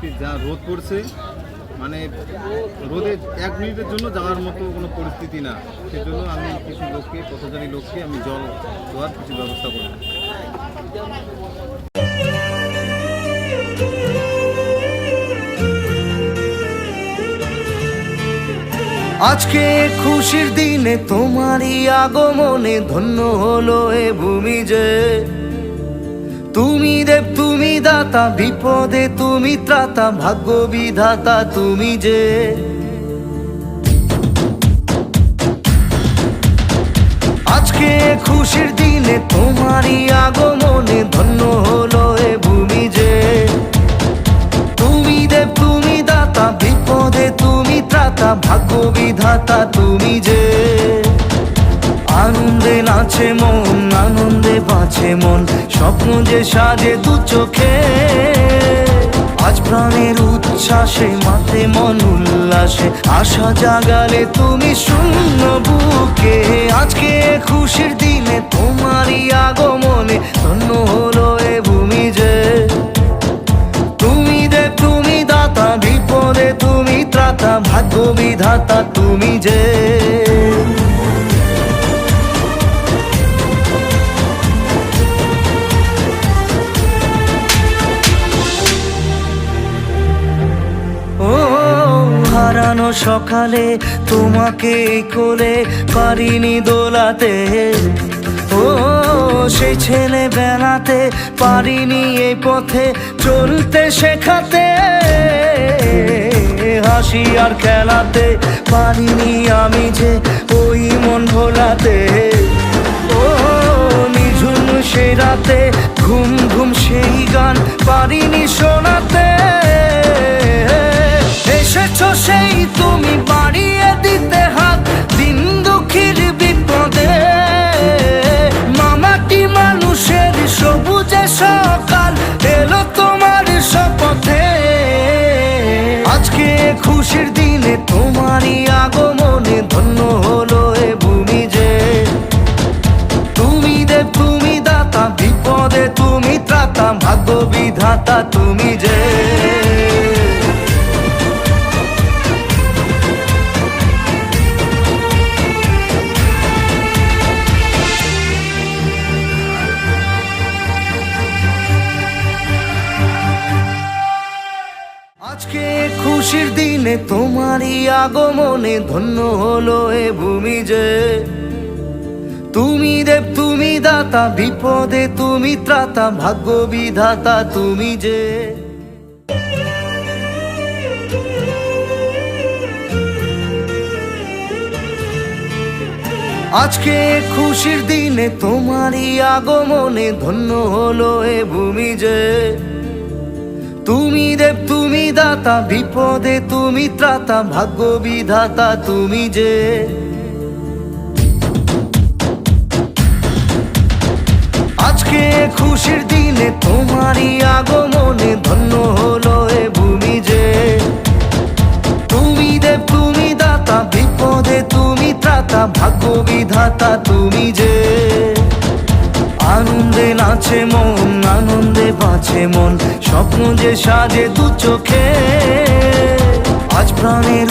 আজকে যা রোদ পড়ছে, মানে রোদে 1 মিনিটের জন্য যাওয়ার মতো কোনো পরিস্থিতি না। সেজন্য আমি কিছু লোককে, পথচারী লোককে আমি জল দেওয়ার কিছু ব্যবস্থা করব। আজকে খুশির দিনে তোমারই আগমনে ধন্য হলো এ ভূমি যে। তুমি দেব তুমি দাতা, বিপদে তুমি ত্রাতা, ভাগ্য বিধাতা তুমি যে। আজকে খুশির দিনে তোমারই আগমনে ধন্য হলো এ ভূমি যে। তুমি দেব তুমি দাতা, বিপদে তুমি ত্রাতা, ভাগ্য বিধাতা তুমি যে। আনন্দে নাচে মন, আনন্দে বাঁচে মন, স্বপ্ন যে সাজে দু চোখে। আজ প্রাণের উচ্ছ্বাসে মাতে মন উল্লাসে, আশা জাগালে তুমি শূন্য বুকে। আজকে খুশির দিনে তোমারই আগমনে ধন্য হলো এ ভূমি যে। তুমি দেব তুমি দাতা, বিপদে তুমি ত্রাতা, ভাগ্য বিধাতা তুমি যে। হারানো সকালে তোমাকে কোলে পারিনি দোলাতে, ও সেই ছেলে বেলাতে পারিনি এই পথে চলতে শেখাতে। হাসি আর খেলাতে পারিনি আমি যে ওই মন ভোলাতে। ও নিঝুম সেই রাতে ঘুম ঘুম সেই গান পারিনি শোনাতে। এসেছো সেই তুমি বাড়িয়ে দিতে হাত দিন দুঃখীর বিপদে। মামাটি মানুষের সবুজে সকাল এলো তোমার শপথে। আজকে খুশির দিনে তোমারই আগমনে ধন্য হলো এ ভূমি যে। তুমি দেব তুমি দাতা, বিপদে তুমি ত্রাতা, ভাগ্য বিধাতা তুমি যে। আজকে খুশির দিনে তোমারই আগমনে ধন্য হলো এ ভূমি যে। তুমি দেব তুমি দাতা, বিপদে তুমি ত্রাতা, ভাগ্য বিধাতা তুমি যে। আজকে খুশির দিনে তোমারই আগমনে ধন্য হলো এ ভূমি যে। তুমি দেব তুমি দাতা, বিপদে তুমি ত্রাতা, ভাগ্য বিধাতা তুমি যে। আজকে খুশির দিনে তোমারই আগমনে ধন্য হলো এ ভূমি যে। তুমি দেব তুমি দাতা, বিপদে তুমি ত্রাতা, ভাগ্য বিধাতা তুমি যে। আনন্দে নাচে মন, আনন্দে বাঁচে মন, স্বপ্ন যে সাজে দু চোখে। আজ প্রাণের